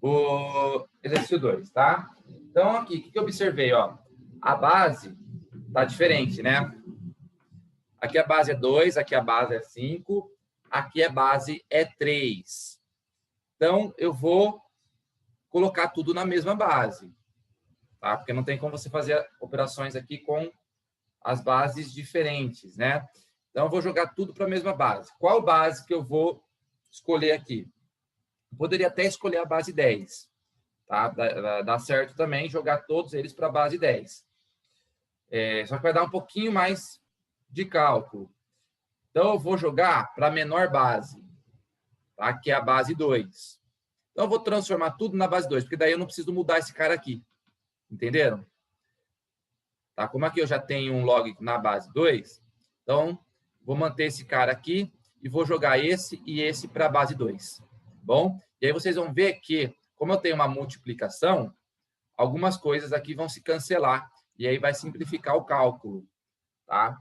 o exercício 2, tá? Então, aqui, o que eu observei, ó? A base tá diferente, né? Aqui a base é 2, aqui a base é 5, aqui a base é 3. Então, eu vou colocar tudo na mesma base, tá? Porque não tem como você fazer operações aqui com as bases diferentes, né? Então, eu vou jogar tudo para a mesma base. Qual base que eu vou escolher aqui? Eu poderia até escolher a base 10, tá? Dá certo também jogar todos eles para a base 10. Só que vai dar um pouquinho mais de cálculo. Então, eu vou jogar para a menor base, tá? Que é a base 2. Então, eu vou transformar tudo na base 2, porque daí eu não preciso mudar esse cara aqui. Entenderam? Tá? Como aqui eu já tenho um log na base 2, então, vou manter esse cara aqui e vou jogar esse e esse para a base 2. Bom? E aí vocês vão ver que, como eu tenho uma multiplicação, algumas coisas aqui vão se cancelar. E aí vai simplificar o cálculo. Tá?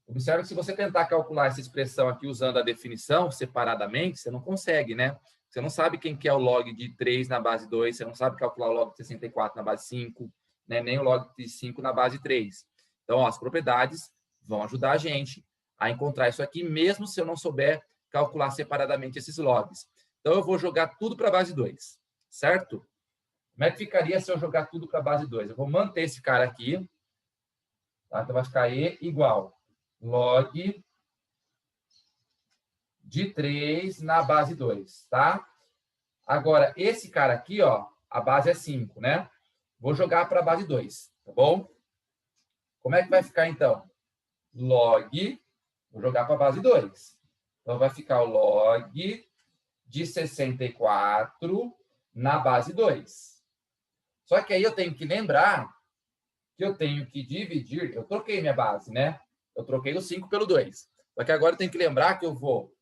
Observe que se você tentar calcular essa expressão aqui usando a definição separadamente, você não consegue, né? Você não sabe quem que é o log de 3 na base 2, você não sabe calcular o log de 64 na base 5, né? Nem o log de 5 na base 3. Então, ó, as propriedades vão ajudar a gente a encontrar isso aqui, mesmo se eu não souber calcular separadamente esses logs. Então, eu vou jogar tudo para a base 2, certo? Como é que ficaria se eu jogar tudo para a base 2? Eu vou manter esse cara aqui, tá? Então, vai ficar E igual log de 3 na base 2, tá? Agora, esse cara aqui, ó, a base é 5, né? Vou jogar para a base 2, tá bom? Como é que vai ficar, então? Log, vou jogar para a base 2. Então, vai ficar o log de 64 na base 2. Só que aí eu tenho que lembrar que eu tenho que dividir, eu troquei minha base, né? Eu troquei o 5 pelo 2. Só que agora eu tenho que lembrar que eu vou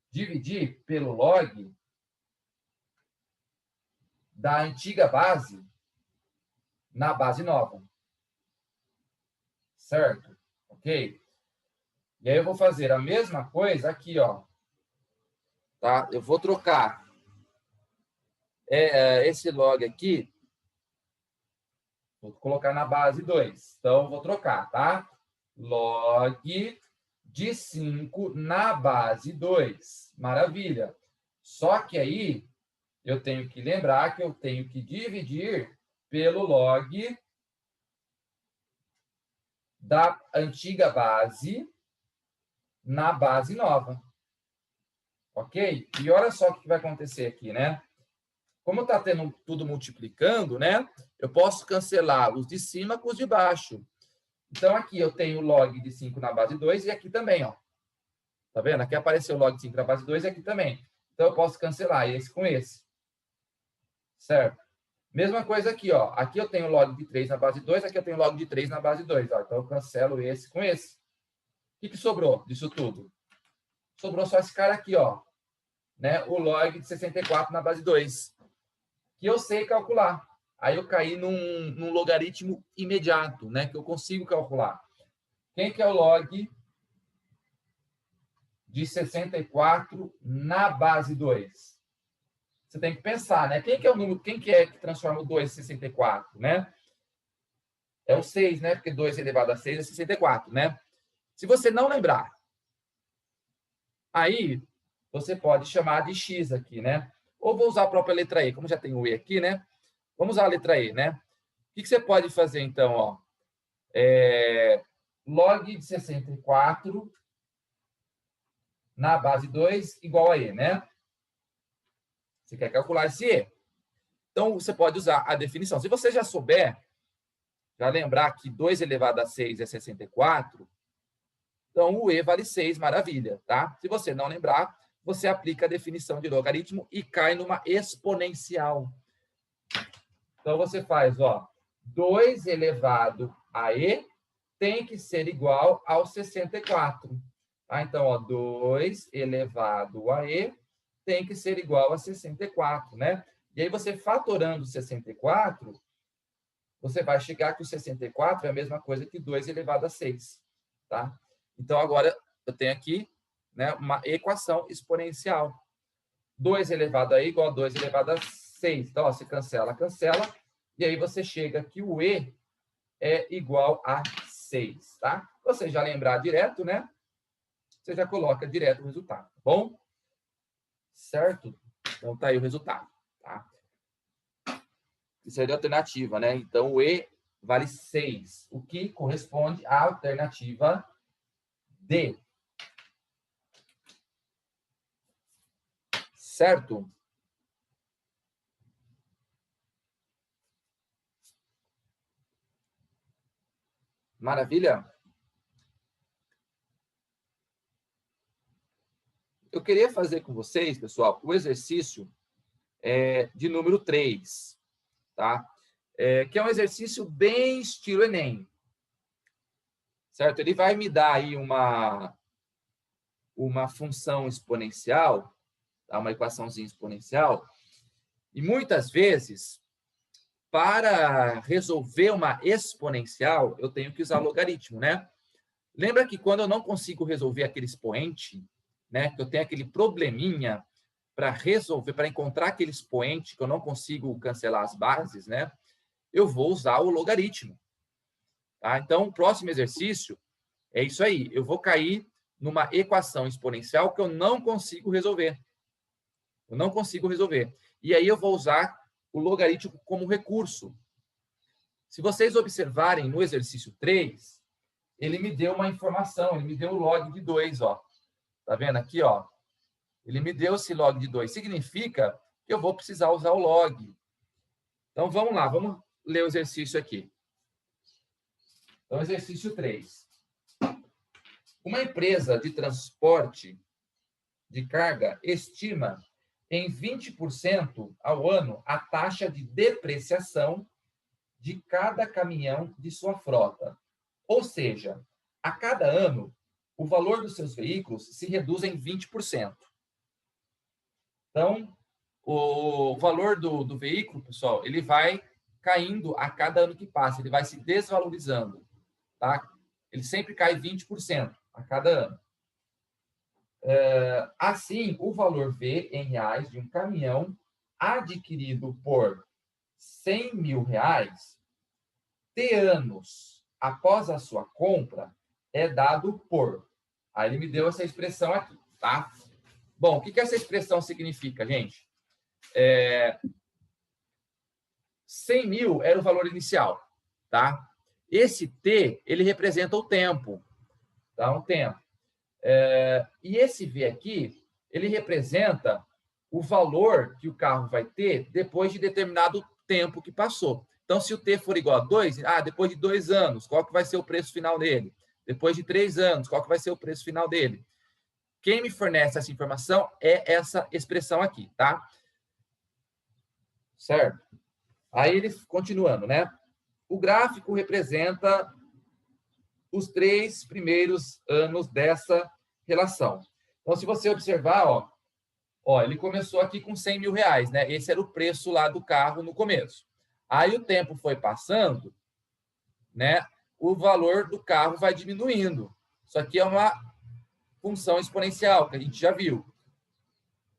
dividir pelo log da antiga base na base nova. Certo? Ok? E aí eu vou fazer a mesma coisa aqui, ó. Tá? Eu vou trocar esse log aqui, vou colocar na base 2. Então, eu vou trocar, tá? Log de 5 na base 2. Maravilha. Só que aí, eu tenho que lembrar que eu tenho que dividir pelo log da antiga base na base nova. Ok? E olha só o que vai acontecer aqui, né? Como está tendo tudo multiplicando, né? Eu posso cancelar os de cima com os de baixo. Então, aqui eu tenho log de 5 na base 2 e aqui também, ó. Tá vendo? Aqui apareceu log de 5 na base 2 e aqui também. Então, eu posso cancelar esse com esse. Certo? Mesma coisa aqui, ó. Aqui eu tenho log de 3 na base 2, aqui eu tenho log de 3 na base 2. Ó. Então, eu cancelo esse com esse. O que sobrou disso tudo? Sobrou só esse cara aqui, ó. Né? O log de 64 na base 2. Que eu sei calcular. Aí eu caí num logaritmo imediato, né? Que eu consigo calcular. Quem que é o log de 64 na base 2? Você tem que pensar, né? Quem que é o número, quem que é que transforma o 2 em 64, né? É o 6, né? Porque 2 elevado a 6 é 64, né? Se você não lembrar, aí você pode chamar de x aqui, né? Ou vou usar a própria letra E, como já tem o E aqui, né? Vamos usar a letra E, né? O que você pode fazer, então, ó? Log de 64 na base 2 igual a E, né? Você quer calcular esse E. Então, você pode usar a definição. Se você já souber, já lembrar que 2 elevado a 6 é 64, então o E vale 6, maravilha, tá? Se você não lembrar, você aplica a definição de logaritmo e cai numa exponencial. Então, você faz, ó, 2 elevado a E tem que ser igual ao 64. Tá? Então, ó, 2 elevado a E tem que ser igual a 64, né? E aí, você fatorando 64, você vai chegar que o 64 é a mesma coisa que 2 elevado a 6. Tá? Então, agora, eu tenho aqui, né, uma equação exponencial. 2 elevado a E igual a 2 elevado a 6. Então, ó, você cancela, cancela, e aí você chega que o E é igual a 6, tá? Você já lembrar direto, né? Você já coloca direto o resultado, tá bom? Certo? Então, tá aí o resultado, tá? Isso aí é a alternativa, né? Então, o E vale 6, o que corresponde à alternativa D. Certo? Maravilha? Eu queria fazer com vocês, pessoal, o exercício de número 3, tá? Que é um exercício bem estilo Enem. Certo? Ele vai me dar aí uma função exponencial, tá? Uma equaçãozinha exponencial, e muitas vezes, para resolver uma exponencial, eu tenho que usar logaritmo, né? Lembra que quando eu não consigo resolver aquele expoente, né, que eu tenho aquele probleminha para resolver, para encontrar aquele expoente que eu não consigo cancelar as bases, né? Eu vou usar o logaritmo. Tá? Então, o próximo exercício é isso aí. Eu vou cair numa equação exponencial que eu não consigo resolver. Eu não consigo resolver. E aí eu vou usar o logaritmo como recurso. Se vocês observarem no exercício 3, ele me deu uma informação, ele me deu o log de 2, ó. Tá vendo aqui, ó? Ele me deu esse log de 2. Significa que eu vou precisar usar o log. Então, vamos lá, vamos ler o exercício aqui. Então, exercício 3. Uma empresa de transporte de carga estima em 20% ao ano a taxa de depreciação de cada caminhão de sua frota. Ou seja, a cada ano, o valor dos seus veículos se reduz em 20%. Então, o valor do veículo, pessoal, ele vai caindo a cada ano que passa, ele vai se desvalorizando, tá? Ele sempre cai 20% a cada ano. Assim, o valor V em reais de um caminhão adquirido por 100 mil reais, T anos após a sua compra, é dado por... Aí ele me deu essa expressão aqui, tá? Bom, o que essa expressão significa, gente? 100 mil era o valor inicial, tá? Esse T, ele representa o tempo, tá? Um tempo. E esse V aqui, ele representa o valor que o carro vai ter depois de determinado tempo que passou. Então, se o T for igual a 2, depois de 2 anos, qual que vai ser o preço final dele? Depois de 3 anos, qual que vai ser o preço final dele? Quem me fornece essa informação é essa expressão aqui, tá? Certo? Aí ele, continuando, né? O gráfico representa os 3 primeiros anos dessa relação. Então, se você observar, ó, ele começou aqui com 100 mil reais, né? Esse era o preço lá do carro no começo. Aí o tempo foi passando, né? O valor do carro vai diminuindo. Isso aqui é uma função exponencial, que a gente já viu.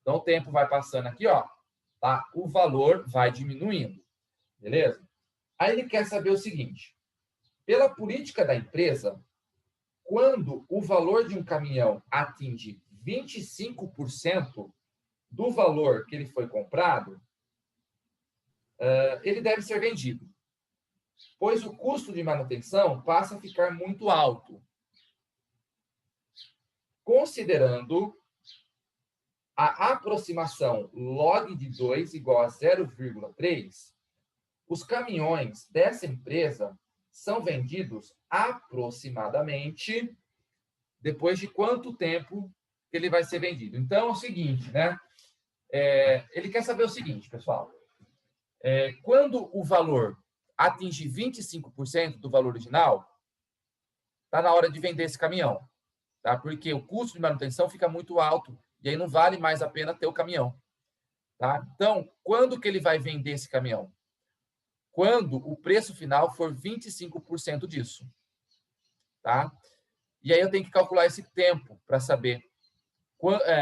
Então, o tempo vai passando aqui, ó, tá? O valor vai diminuindo, beleza? Aí ele quer saber o seguinte: pela política da empresa, quando o valor de um caminhão atinge 25% do valor que ele foi comprado, ele deve ser vendido, pois o custo de manutenção passa a ficar muito alto. Considerando a aproximação log de 2 igual a 0,3, os caminhões dessa empresa são vendidos aproximadamente depois de quanto tempo que ele vai ser vendido. Então, é o seguinte, né? Ele quer saber o seguinte, pessoal. Quando o valor atinge 25% do valor original, está na hora de vender esse caminhão, tá? Porque o custo de manutenção fica muito alto e aí não vale mais a pena ter o caminhão, tá? Então, quando que ele vai vender esse caminhão? Quando o preço final for 25% disso, tá? E aí eu tenho que calcular esse tempo para saber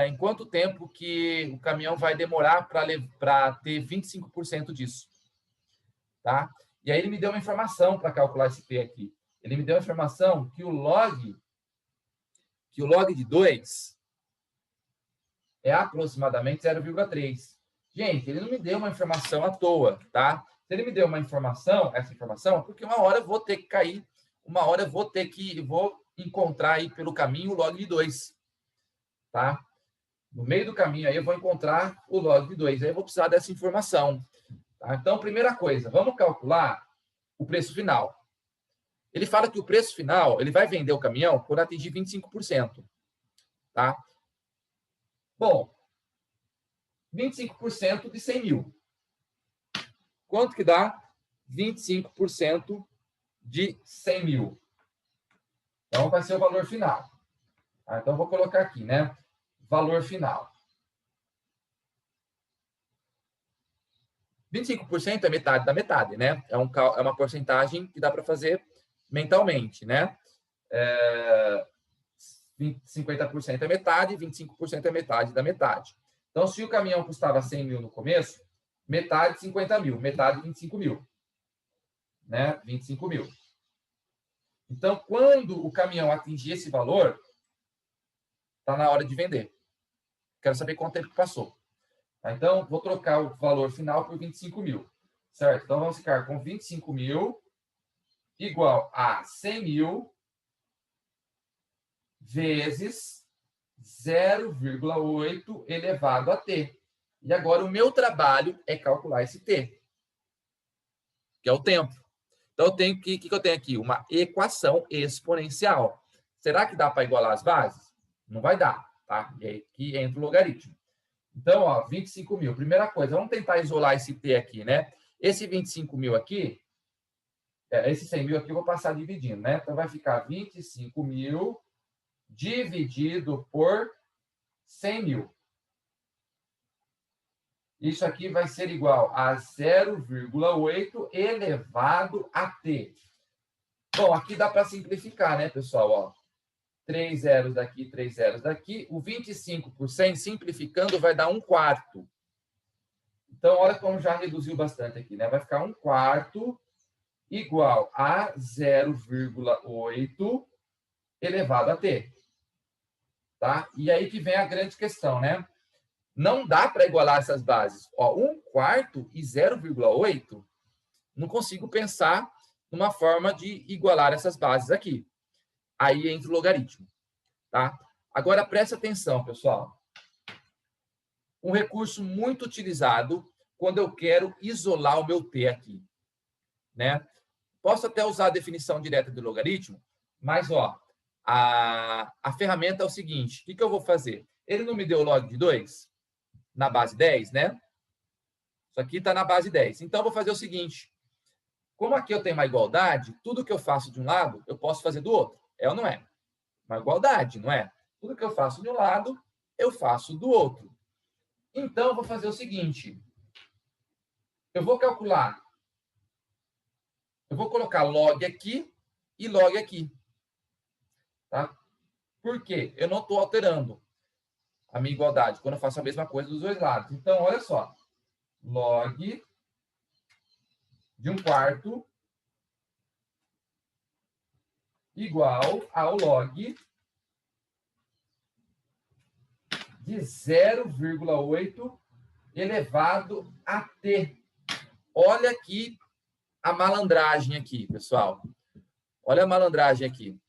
em quanto tempo que o caminhão vai demorar para ter 25% disso. Tá? E aí ele me deu uma informação para calcular esse T aqui. Ele me deu a informação que o log de 2 é aproximadamente 0,3. Gente, ele não me deu uma informação à toa, tá? Se ele me deu uma informação, essa informação, é porque uma hora eu vou ter que cair, uma hora eu vou encontrar aí pelo caminho o log de 2, tá? No meio do caminho aí eu vou encontrar o log de 2, aí eu vou precisar dessa informação. Tá? Então, primeira coisa, vamos calcular o preço final. Ele fala que o preço final, ele vai vender o caminhão quando atingir 25%. Tá? Bom, 25% de 100 mil. Quanto que dá? 25% de 100 mil. Então, vai ser o valor final. Tá? Então, vou colocar aqui, né? Valor final. 25% é metade da metade, né? É uma porcentagem que dá para fazer mentalmente, né? 50% é metade, 25% é metade da metade. Então, se o caminhão custava 100 mil no começo, metade 50 mil, metade 25 mil. Né? 25 mil. Então, quando o caminhão atingir esse valor, está na hora de vender. Quero saber quanto tempo passou. Então, vou trocar o valor final por 25 mil. Certo? Então, vamos ficar com 25 mil igual a 100 mil vezes 0,8 elevado a t. E agora o meu trabalho é calcular esse t, que é o tempo. Então, eu tenho que eu tenho aqui? Uma equação exponencial. Será que dá para igualar as bases? Não vai dar, tá? E aí que entra o logaritmo. Então, ó, 25 mil. Primeira coisa, vamos tentar isolar esse t aqui, né? Esse 25 mil aqui, esse 100 mil aqui eu vou passar dividindo, né? Então, vai ficar 25 mil dividido por 100 mil. Isso aqui vai ser igual a 0,8 elevado a t. Bom, aqui dá para simplificar, né, pessoal? Ó, 3 zeros daqui, 3 zeros daqui. O 25%, simplificando, vai dar 1/4. Então, olha como já reduziu bastante aqui, né? Vai ficar 1/4 igual a 0,8 elevado a t. Tá? E aí que vem a grande questão, né? Não dá para igualar essas bases. Ó, 1/4 e 0,8, não consigo pensar numa forma de igualar essas bases aqui. Aí entra o logaritmo. Tá? Agora, presta atenção, pessoal. Um recurso muito utilizado quando eu quero isolar o meu t aqui. Né? Posso até usar a definição direta do logaritmo, mas ó, a ferramenta é o seguinte, o que eu vou fazer? Ele não me deu log de 2 na base 10, né? Isso aqui está na base 10. Então, eu vou fazer o seguinte, como aqui eu tenho uma igualdade, tudo que eu faço de um lado, eu posso fazer do outro. É ou não é? Uma igualdade, não é? Tudo que eu faço de um lado, eu faço do outro. Então, eu vou fazer o seguinte, eu vou calcular, eu vou colocar log aqui e log aqui. Tá? Por quê? Eu não estou alterando a minha igualdade quando eu faço a mesma coisa dos dois lados. Então, olha só. Log de 1/4 igual ao log de 0,8 elevado a t. Olha aqui a malandragem aqui, pessoal. Olha a malandragem aqui.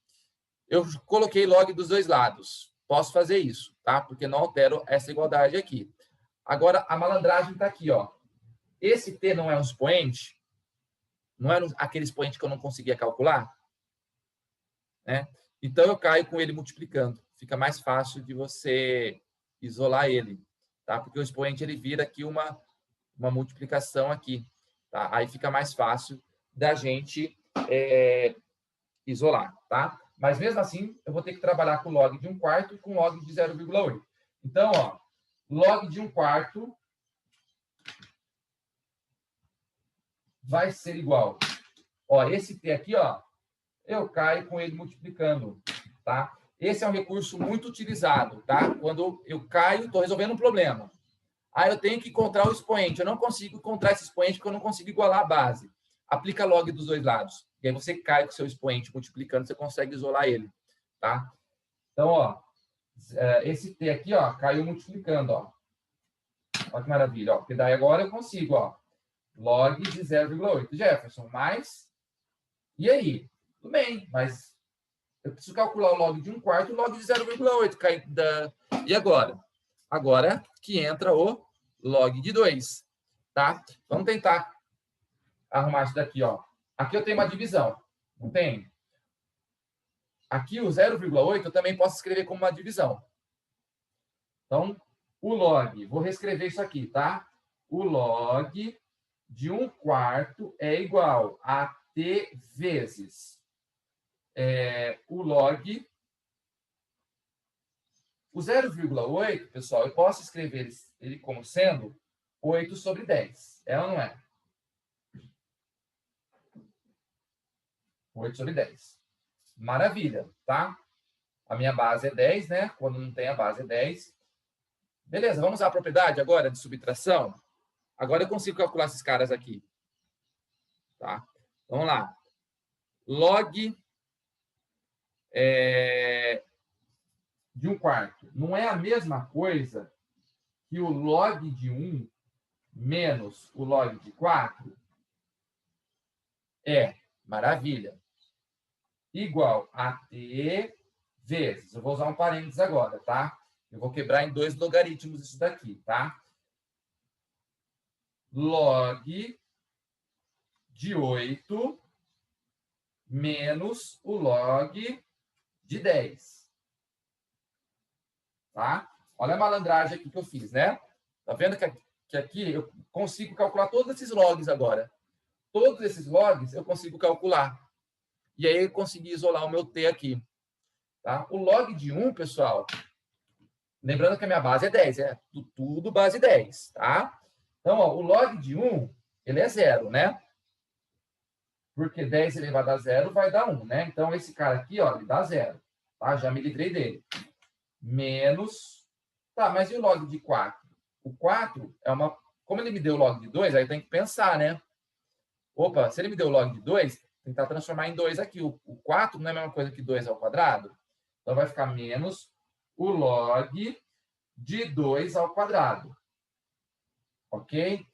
Eu coloquei log dos dois lados. Posso fazer isso, tá? Porque não altero essa igualdade aqui. Agora, a malandragem está aqui, ó. Esse t não é um expoente? Não era aquele expoente que eu não conseguia calcular? Né? Então, eu caio com ele multiplicando. Fica mais fácil de você isolar ele, tá? Porque o expoente ele vira aqui uma multiplicação aqui, tá? Aí fica mais fácil da gente isolar, tá? Mas mesmo assim, eu vou ter que trabalhar com log de 1/4 e com log de 0,8. Então, ó, log de 1/4 vai ser igual. Ó, esse t aqui, ó, eu caio com ele multiplicando, tá? Esse é um recurso muito utilizado, tá? Quando eu caio, estou resolvendo um problema. Aí eu tenho que encontrar o expoente. Eu não consigo encontrar esse expoente porque eu não consigo igualar a base. Aplica log dos dois lados. E aí você cai com o seu expoente multiplicando, você consegue isolar ele, tá? Então, ó, esse t aqui, ó, caiu multiplicando, ó. Olha que maravilha, ó. Porque daí agora eu consigo, ó, log de 0,8. Jefferson, mais... E aí? Tudo bem, mas eu preciso calcular o log de 1/4 e o log de 0,8. E agora? Agora que entra o log de 2, tá? Vamos tentar arrumar isso daqui, ó. Aqui eu tenho uma divisão, não tem? Aqui o 0,8 eu também posso escrever como uma divisão. Então, o log, vou reescrever isso aqui, tá? O log de 1/4 é igual a t vezes o log. O 0,8, pessoal, eu posso escrever ele como sendo 8 sobre 10. É ou não é? 8 sobre 10. Maravilha, tá? A minha base é 10, né? Quando não tem a base é 10. Beleza, vamos usar a propriedade agora de subtração? Agora eu consigo calcular esses caras aqui. Tá? Vamos lá. Log de 1/4 não é a mesma coisa que o log de 1 menos o log de 4? Maravilha. Igual a t vezes, eu vou usar um parênteses agora, tá? Eu vou quebrar em 2 logaritmos isso daqui, tá? Log de 8 menos o log de 10. Tá? Olha a malandragem aqui que eu fiz, né? Tá vendo que aqui eu consigo calcular todos esses logs agora. Todos esses logs eu consigo calcular. E aí eu consegui isolar o meu t aqui. Tá? O log de 1, pessoal, lembrando que a minha base é 10, tudo base 10, tá? Então, ó, o log de 1, ele é 0, né? Porque 10 elevado a 0 vai dar 1, né? Então, esse cara aqui, ó, ele dá 0. Tá? Já me livrei dele. Menos... Tá, mas e o log de 4? O 4 é uma... Como ele me deu o log de 2, aí tem que pensar, né? Opa, se ele me deu o log de 2, tentar transformar em 2 aqui. O 4 não é a mesma coisa que 2 ao quadrado? Então, vai ficar menos o log de 2 ao quadrado. Ok?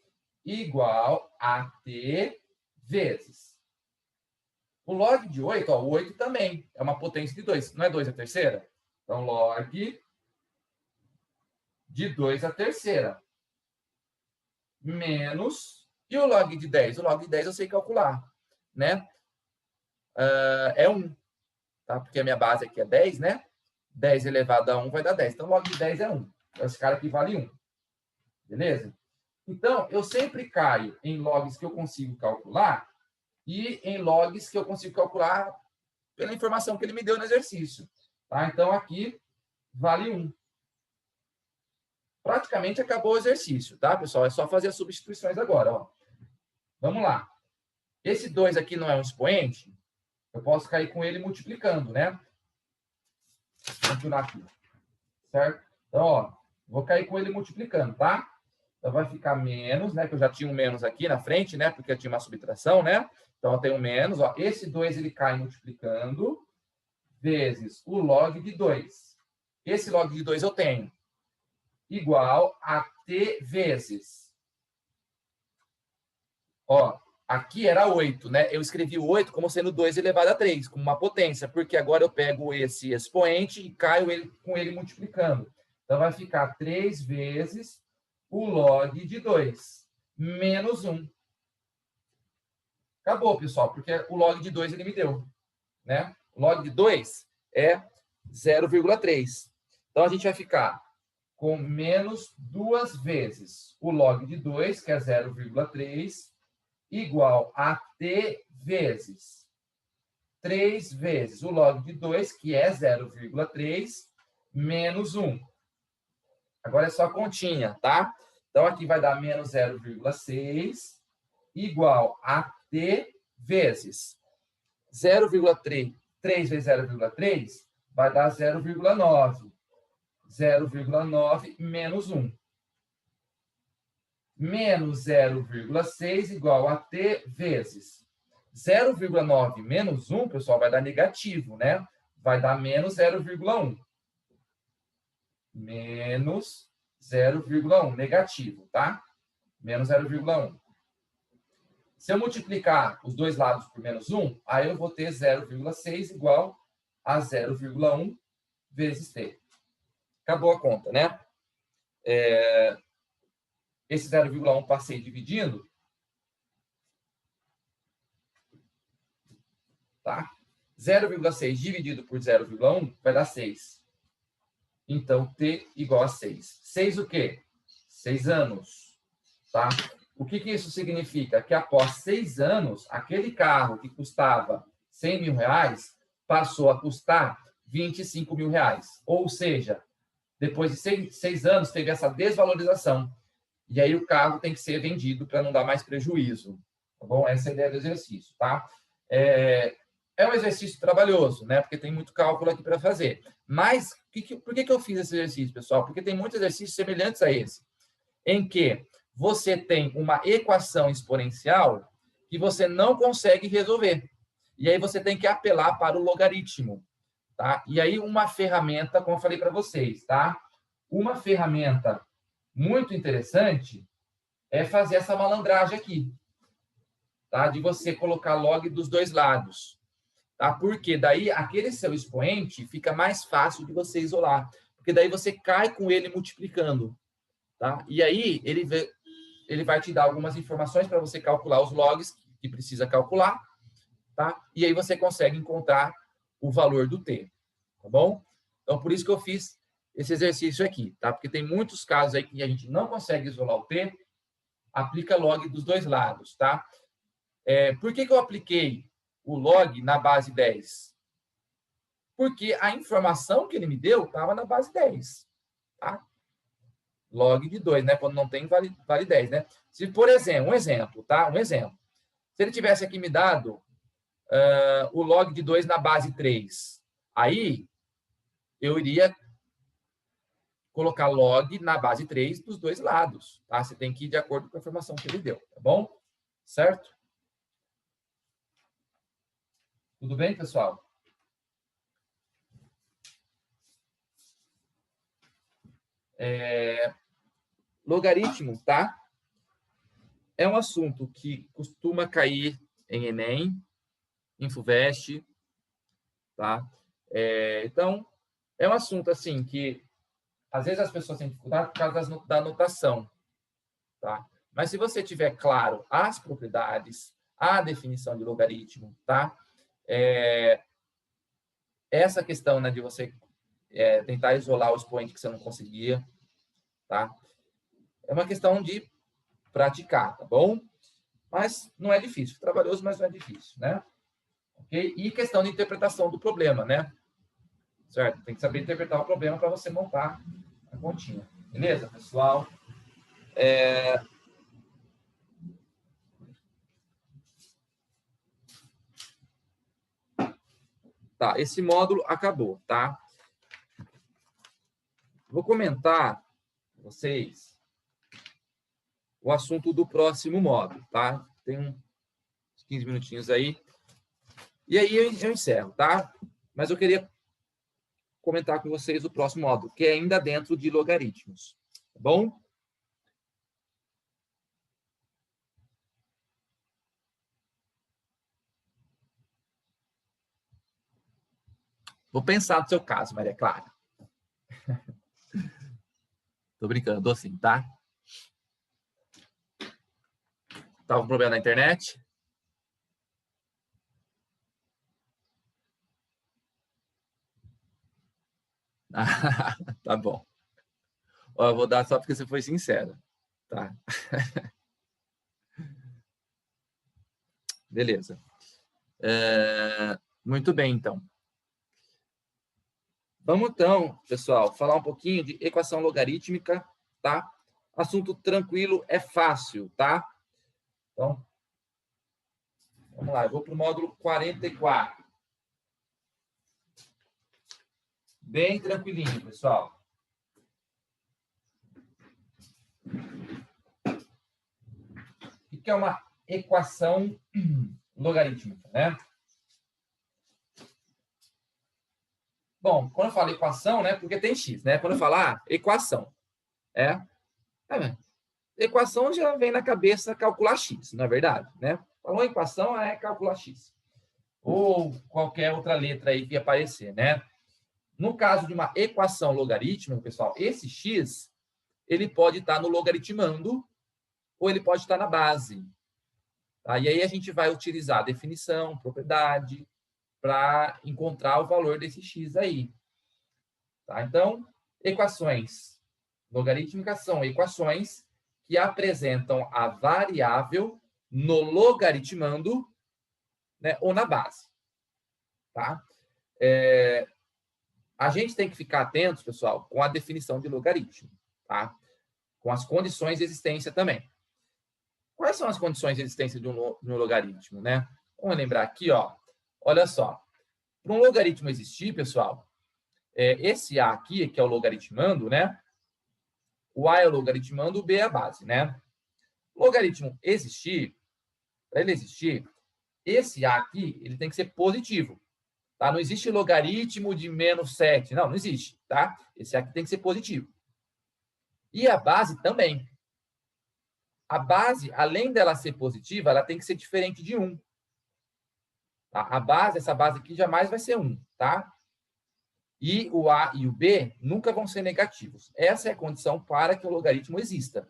Igual a t vezes. O log de 8, ó, o 8 também é uma potência de 2. Não é 2 a terceira? Então, log de 2 a terceira. Menos... E o log de 10? O log de 10 eu sei calcular, né? É 1. Tá? Porque a minha base aqui é 10, né? 10 elevado a 1 vai dar 10. Então, log de 10 é 1. Esse cara aqui vale 1. Beleza? Então, eu sempre caio em logs que eu consigo calcular e em logs que eu consigo calcular pela informação que ele me deu no exercício. Tá? Então, aqui vale 1. Praticamente acabou o exercício, tá, pessoal? É só fazer as substituições agora, ó. Vamos lá. Esse 2 aqui não é um expoente? Eu posso cair com ele multiplicando, né? Vou continuar aqui. Certo? Então, ó, vou cair com ele multiplicando, tá? Então, vai ficar menos, né? Que eu já tinha um menos aqui na frente, né? Porque eu tinha uma subtração, né? Então, eu tenho um menos, ó. Esse 2, ele cai multiplicando, vezes o log de 2. Esse log de 2 eu tenho. Igual a t vezes. Ó, aqui era 8, né? Eu escrevi o 8 como sendo 2 elevado a 3, como uma potência, porque agora eu pego esse expoente e caio com ele multiplicando. Então, vai ficar 3 vezes o log de 2, menos 1. Acabou, pessoal, porque o log de 2 ele me deu, né? O log de 2 é 0,3. Então, a gente vai ficar com menos 2 vezes o log de 2, que é 0,3, igual a t vezes 3 vezes o log de 2, que é 0,3, menos 1. Agora é só continha, tá? Então, aqui vai dar menos 0,6 igual a t vezes 0,3. 3 vezes 0,3 vai dar 0,9. 0,9 menos 1. Menos 0,6 igual a t vezes 0,9 menos 1, pessoal, vai dar negativo, né? Vai dar menos 0,1. Menos 0,1, negativo, tá? Menos 0,1. Se eu multiplicar os dois lados por menos 1, aí eu vou ter 0,6 igual a 0,1 vezes t. Acabou a conta, né? Esse 0,1 passei dividindo. Tá? 0,6 dividido por 0,1 vai dar 6. Então, t igual a 6. 6 o quê? 6 anos. Tá? O que isso significa? Que após 6 anos, aquele carro que custava 100 mil reais passou a custar 25 mil reais. Ou seja, depois de 6 anos, teve essa desvalorização. E aí o carro tem que ser vendido para não dar mais prejuízo. Tá bom? Essa é a ideia do exercício. Tá? É um exercício trabalhoso, né? Porque tem muito cálculo aqui para fazer. Mas, por que eu fiz esse exercício, pessoal? Porque tem muitos exercícios semelhantes a esse, em que você tem uma equação exponencial que você não consegue resolver. E aí você tem que apelar para o logaritmo. Tá? E aí uma ferramenta, como eu falei para vocês, tá? Uma ferramenta muito interessante é fazer essa malandragem aqui. Tá? De você colocar log dos dois lados. Tá? Porque daí aquele seu expoente fica mais fácil de você isolar. Porque daí você cai com ele multiplicando. Tá? E aí ele vai te dar algumas informações para você calcular os logs que precisa calcular. Tá? E aí você consegue encontrar o valor do t. Tá bom? Então, por isso que eu fiz esse exercício aqui. Tá? Porque tem muitos casos aí que a gente não consegue isolar o t. Aplica log dos dois lados. Tá? Por que eu apliquei o log na base 10? Porque a informação que ele me deu estava na base 10. Tá? Log de 2, né? Quando não tem, vale 10, né? Se, por exemplo, um exemplo, tá? Um exemplo. Se ele tivesse aqui me dado o log de 2 na base 3, aí eu iria colocar log na base 3 dos dois lados, tá? Você tem que ir de acordo com a informação que ele deu, tá bom? Certo? Tudo bem, pessoal? Logaritmo, tá? É um assunto que costuma cair em Enem, em FUVEST, tá? Então, é um assunto, assim, que às vezes as pessoas têm dificuldade por causa da notação, tá? Mas se você tiver claro as propriedades, a definição de logaritmo, tá? Essa questão, né, de você tentar isolar o expoente que você não conseguia, tá? É uma questão de praticar, tá bom? Mas não é difícil. Trabalhoso, mas não é difícil, né? Ok? E questão de interpretação do problema, né? Certo? Tem que saber interpretar o problema para você montar a continha. Beleza, pessoal? Tá, esse módulo acabou, tá? Vou comentar com vocês o assunto do próximo módulo, tá? Tem uns 15 minutinhos aí. E aí eu encerro, tá? Mas eu queria comentar com vocês o próximo módulo, que é ainda dentro de logaritmos, tá bom? Vou pensar no seu caso, Maria Clara. Tô brincando, assim, tá? Tava com problema na internet? Tá bom. Ó, eu vou dar só porque você foi sincera, tá? Beleza. Muito bem, então. Vamos, então, pessoal, falar um pouquinho de equação logarítmica, tá? Assunto tranquilo, é fácil, tá? Então, vamos lá. Eu vou para o módulo 44. Bem tranquilinho, pessoal. O que é uma equação logarítmica, né? Bom, quando eu falo equação, né? Porque tem x, né? Quando eu falar equação, equação já vem na cabeça calcular x, não é verdade, né? Falou equação é calcular x. Ou qualquer outra letra aí que aparecer, né? No caso de uma equação logarítmica, pessoal, esse x, ele pode estar no logaritmando ou ele pode estar na base. Tá? E aí a gente vai utilizar a definição, propriedade, para encontrar o valor desse x aí. Tá? Então, equações logarítmicas são equações que apresentam a variável no logaritmando, né, ou na base. Tá? A gente tem que ficar atentos, pessoal, com a definição de logaritmo, tá? Com as condições de existência também. Quais são as condições de existência de um logaritmo, né? Vamos lembrar aqui, ó. Olha só. Para um logaritmo existir, pessoal, esse A aqui, que é o logaritmando, né? O A é o logaritmando, o B é a base, né? O logaritmo existir, para ele existir, esse A aqui, ele tem que ser positivo. Tá? Não existe logaritmo de menos 7. Não existe. Tá? Esse aqui tem que ser positivo. E a base também. A base, além dela ser positiva, ela tem que ser diferente de 1. Tá? A base, essa base aqui, jamais vai ser 1. Tá? E o A e o B nunca vão ser negativos. Essa é a condição para que o logaritmo exista.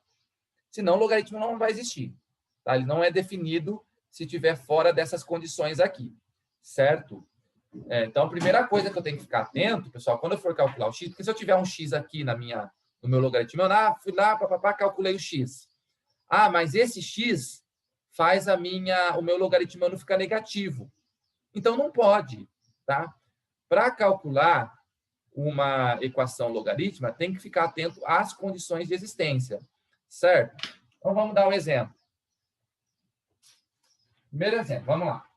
Senão, o logaritmo não vai existir. Tá? Ele não é definido se estiver fora dessas condições aqui. Certo? Então, a primeira coisa que eu tenho que ficar atento, pessoal, quando eu for calcular o x, porque se eu tiver um x aqui no meu logaritmo, fui lá, calculei o x. Mas esse x faz o meu logaritmando ficar negativo. Então, não pode, tá? Para calcular uma equação logarítmica, tem que ficar atento às condições de existência, certo? Então, vamos dar um exemplo. Primeiro exemplo, vamos lá.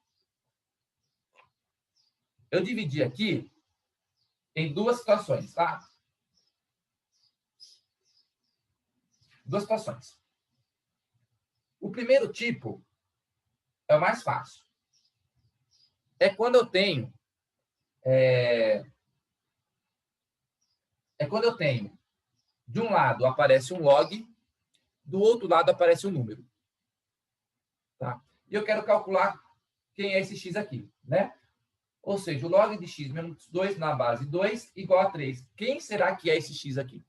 Eu dividi aqui em duas situações, tá? Duas situações. O primeiro tipo é o mais fácil. É quando eu tenho... quando eu tenho, de um lado aparece um log, do outro lado aparece um número. Tá? E eu quero calcular quem é esse x aqui, né? Ou seja, o log de x menos 2 na base 2 igual a 3. Quem será que é esse x aqui?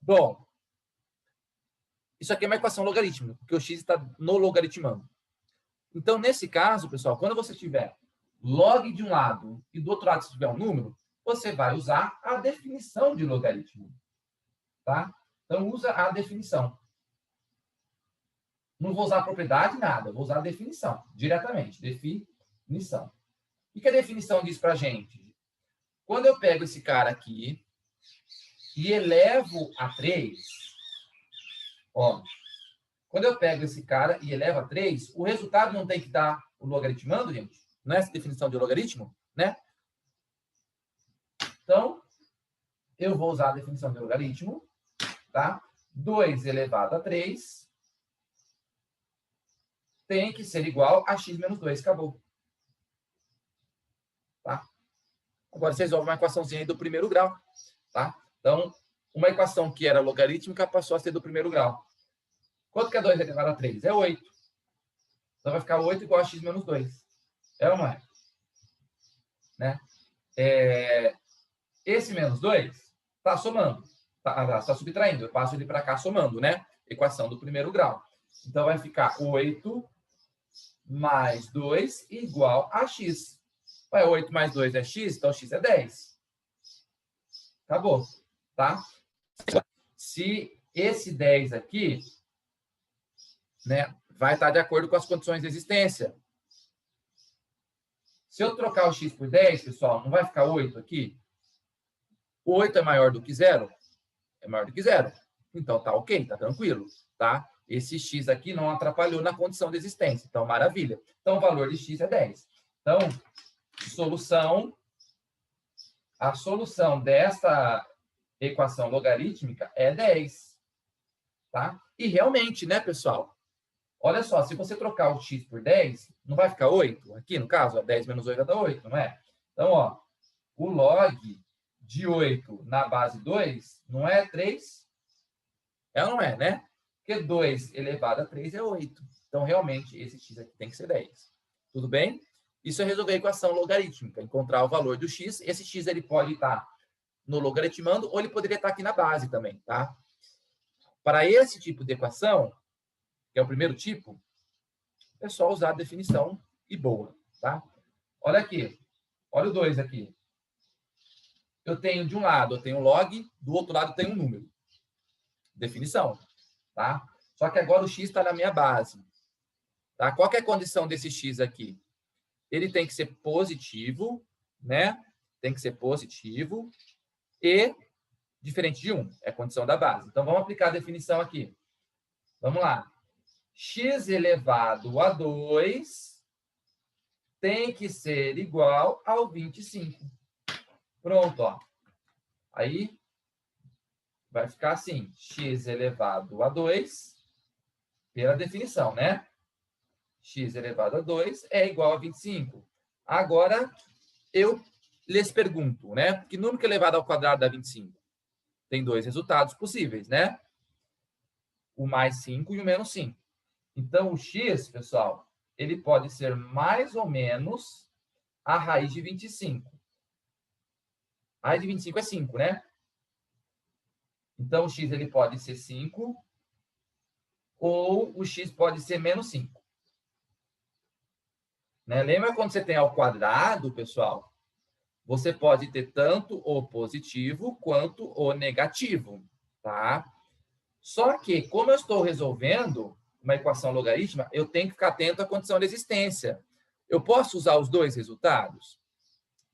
Bom, isso aqui é uma equação logarítmica, porque o x está no logaritmando. Então, nesse caso, pessoal, quando você tiver log de um lado e do outro lado se tiver um número, você vai usar a definição de logaritmo. Tá? Então, usa a definição. Não vou usar a propriedade, nada. Vou usar a definição, diretamente. Definição. O que a definição diz para a gente? Quando eu pego esse cara aqui e elevo a 3, ó, quando eu pego esse cara e elevo a 3, o resultado não tem que dar o logaritmando, gente? Não é essa definição de logaritmo? Né? Então, eu vou usar a definição de logaritmo, tá? 2 elevado a 3 tem que ser igual a x menos 2. Acabou. Tá? Agora, vocês resolvem uma equaçãozinha aí do primeiro grau. Tá? Então, uma equação que era logarítmica passou a ser do primeiro grau. Quanto que é 2 elevado a 3? É 8. Então, vai ficar 8 igual a x menos 2. É ou não é? Né? Esse menos 2 está somando. Está subtraindo. Eu passo ele para cá somando, né? Equação do primeiro grau. Então, vai ficar 8 mais 2 igual a x. 8 mais 2 é x, então x é 10. Acabou. Tá? Se esse 10 aqui, né, vai estar de acordo com as condições de existência. Se eu trocar o x por 10, pessoal, não vai ficar 8 aqui? O 8 é maior do que 0? É maior do que 0. Então, tá ok, tá tranquilo, tá? Esse x aqui não atrapalhou na condição de existência. Então, maravilha. Então, o valor de x é 10. Então, solução a solução dessa equação logarítmica é 10. Tá? E realmente, né, pessoal? Olha só, se você trocar o x por 10, não vai ficar 8? Aqui, no caso, ó, 10 menos 8 vai dar 8, não é? Então, ó, o log de 8 na base 2 não é 3? É ou não é, né? Porque 2 elevado a 3 é 8. Então, realmente, esse x aqui tem que ser 10. Tudo bem? Isso é resolver a equação logarítmica, encontrar o valor do x. Esse x ele pode estar no logaritmando ou ele poderia estar aqui na base também, tá? Para esse tipo de equação, que é o primeiro tipo, é só usar a definição e boa, tá? Olha aqui, olha o 2 aqui. Eu tenho de um lado, eu tenho um log, do outro lado eu tenho um número. Definição, tá? Só que agora o x está na minha base, tá? Qual que é a condição desse x aqui? Ele tem que ser positivo, né? Tem que ser positivo e diferente de 1, é a condição da base. Então, vamos aplicar a definição aqui. Vamos lá. X elevado a 2 tem que ser igual ao 25. Pronto, ó. Aí, vai ficar assim. X elevado a 2, pela definição, né? X elevado a 2 é igual a 25. Agora, eu lhes pergunto, né? Que número que é elevado ao quadrado dá 25? Tem dois resultados possíveis, né? O mais 5 e o menos 5. Então, o x, pessoal, ele pode ser mais ou menos a raiz de 25. A raiz de 25 é 5, né? Então, o x ele pode ser 5 ou o x pode ser menos 5. Né? Lembra quando você tem ao quadrado, pessoal? Você pode ter tanto o positivo quanto o negativo, tá? Só que, como eu estou resolvendo uma equação logarítmica, eu tenho que ficar atento à condição de existência. Eu posso usar os dois resultados?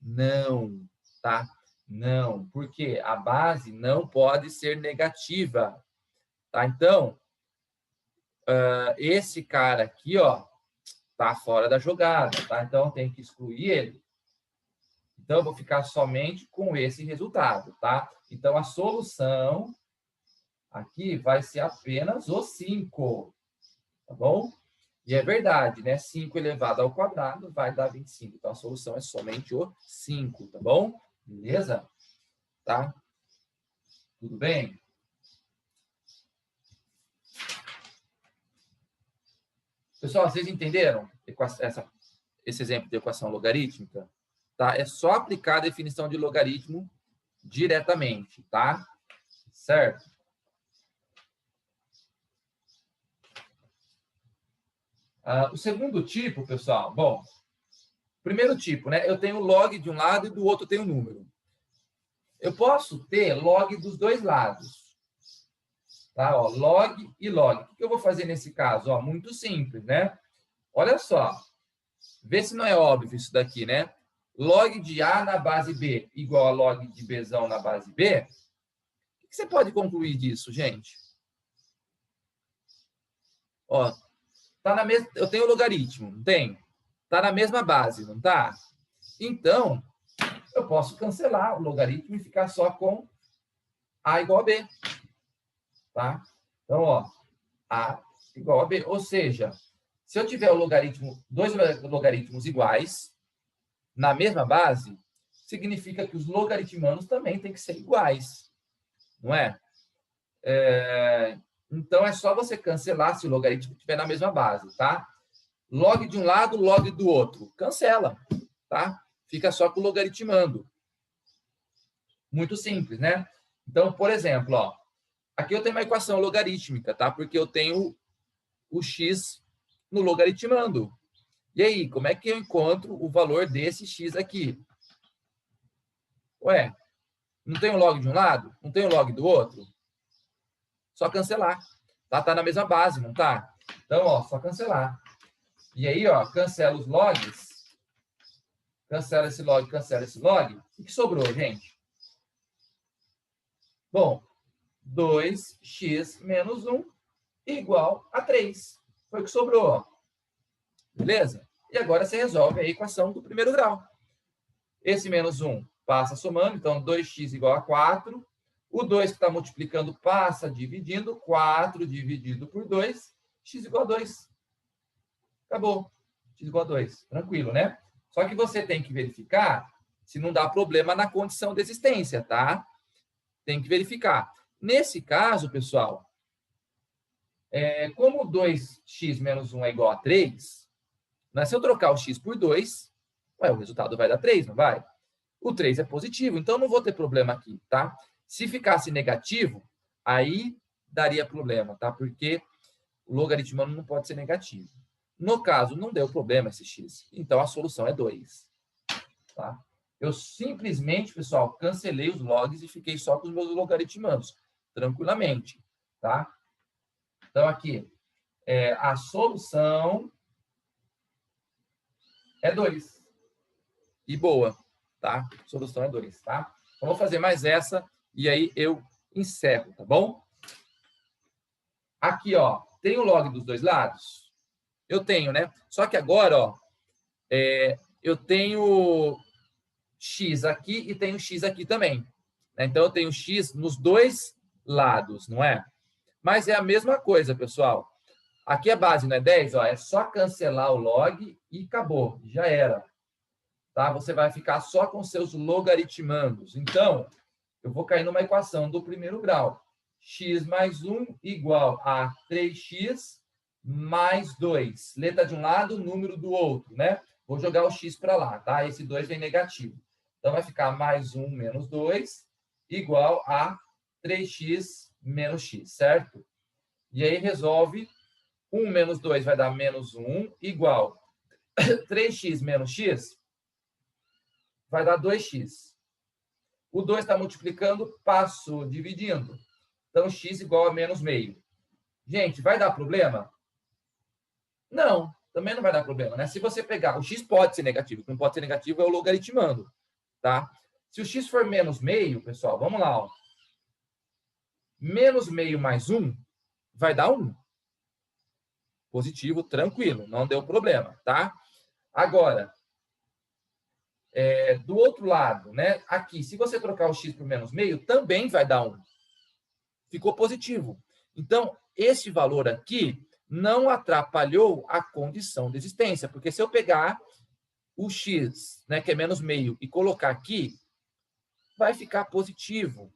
Não, tá? Não, porque a base não pode ser negativa, tá? Então, esse cara aqui, ó, tá fora da jogada, tá? Então, eu tenho que excluir ele. Então, eu vou ficar somente com esse resultado, tá? Então, a solução aqui vai ser apenas o 5, tá bom? E é verdade, né? 5 elevado ao quadrado vai dar 25. Então, a solução é somente o 5, tá bom? Beleza? Tá? Tudo bem? Pessoal, vocês entenderam esse exemplo de equação logarítmica? Tá? É só aplicar a definição de logaritmo diretamente, tá? Certo? O segundo tipo, pessoal, bom, primeiro tipo, né? Eu tenho log de um lado e do outro eu tenho número. Eu posso ter log dos dois lados. Tá? Ó, log e log. O que eu vou fazer nesse caso? Ó, muito simples, né? Olha só. Vê se não é óbvio isso daqui, né? Log de A na base B igual a log de Bzão na base B. O que você pode concluir disso, gente? Ó, tá na mesma, eu tenho logaritmo, não tem? Tá na mesma base, não tá? Então, eu posso cancelar o logaritmo e ficar só com A igual a B. Tá? Então, ó, A igual a B. Ou seja, se eu tiver o logaritmo, dois logaritmos iguais, na mesma base, significa que os logaritmanos também têm que ser iguais. Não é? Então, é só você cancelar se o logaritmo estiver na mesma base, tá? Log de um lado, log do outro. Cancela, tá? Fica só com o logaritmando. Muito simples, né? Então, por exemplo, ó, aqui eu tenho uma equação logarítmica, tá? Porque eu tenho o x no logaritmando. E aí, como é que eu encontro o valor desse x aqui? Ué, não tem o log de um lado? Não tem o log do outro? Só cancelar. Tá na mesma base, não tá? Então, ó, só cancelar. E aí, ó, cancela os logs. Cancela esse log, cancela esse log. O que sobrou, gente? Bom, 2x menos 1 igual a 3. Foi o que sobrou, ó. Beleza? E agora você resolve a equação do primeiro grau. Esse menos 1 passa somando, então 2x igual a 4. O 2 que está multiplicando passa dividindo, 4 dividido por 2, x igual a 2. Acabou. X igual a 2. Tranquilo, né? Só que você tem que verificar se não dá problema na condição de existência, tá? Tem que verificar. Nesse caso, pessoal, como 2x menos 1 é igual a 3, né, se eu trocar o x por 2, o resultado vai dar 3, não vai? O 3 é positivo, então não vou ter problema aqui, tá? Se ficasse negativo, aí daria problema, tá? Porque o logaritmano não pode ser negativo. No caso, não deu problema esse x. Então, a solução é 2. Tá? Eu simplesmente, pessoal, cancelei os logs e fiquei só com os meus logaritmanos, tranquilamente. Tá? Então, aqui, a solução é 2. E boa, tá? A solução é 2, tá? Então, vou fazer mais essa e aí eu encerro, tá bom? Aqui, ó, tem o log dos dois lados? Eu tenho, né? Só que agora, ó, eu tenho x aqui e tenho x aqui também. Então, eu tenho x nos dois lados, não é? Mas é a mesma coisa, pessoal. Aqui a base não é 10, ó, é só cancelar o log e acabou, já era. Tá? Você vai ficar só com seus logaritmandos. Então, eu vou cair numa equação do primeiro grau. X mais 1 igual a 3x mais 2. Letra de um lado, número do outro, né? Vou jogar o x para lá, tá? Esse 2 vem negativo. Então, vai ficar mais 1 menos 2 igual a 3x menos x, certo? E aí, resolve. 1 menos 2 vai dar menos 1 igual 3x menos x vai dar 2x. O 2 está multiplicando, passou dividindo. Então, x igual a menos meio. Gente, vai dar problema? Não, também não vai dar problema, né? Se você pegar, o x pode ser negativo, o que não pode ser negativo é o logaritmando, tá? Se o x for menos meio, pessoal, vamos lá, ó. Menos meio mais 1 vai dar 1. Positivo, tranquilo, não deu problema, tá? Agora, do outro lado, né? Aqui, se você trocar o x por menos meio, também vai dar 1. Ficou positivo. Então, esse valor aqui não atrapalhou a condição de existência, porque se eu pegar o x, né, que é menos meio, e colocar aqui, vai ficar positivo.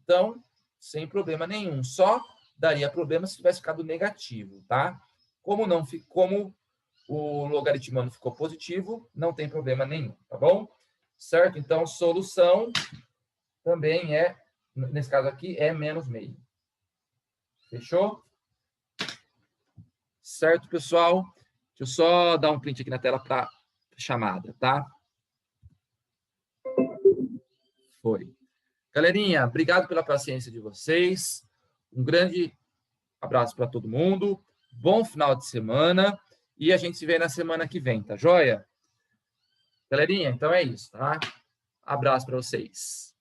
Então, sem problema nenhum. Só daria problema se tivesse ficado negativo, tá? Como o logaritmano ficou positivo, não tem problema nenhum, tá bom? Certo? Então, solução também nesse caso aqui, é menos meio. Fechou? Certo, pessoal? Deixa eu só dar um print aqui na tela para chamada, tá? Foi. Galerinha, obrigado pela paciência de vocês. Um grande abraço para todo mundo. Bom final de semana. E a gente se vê na semana que vem, tá joia? Galerinha, então é isso, tá? Abraço para vocês.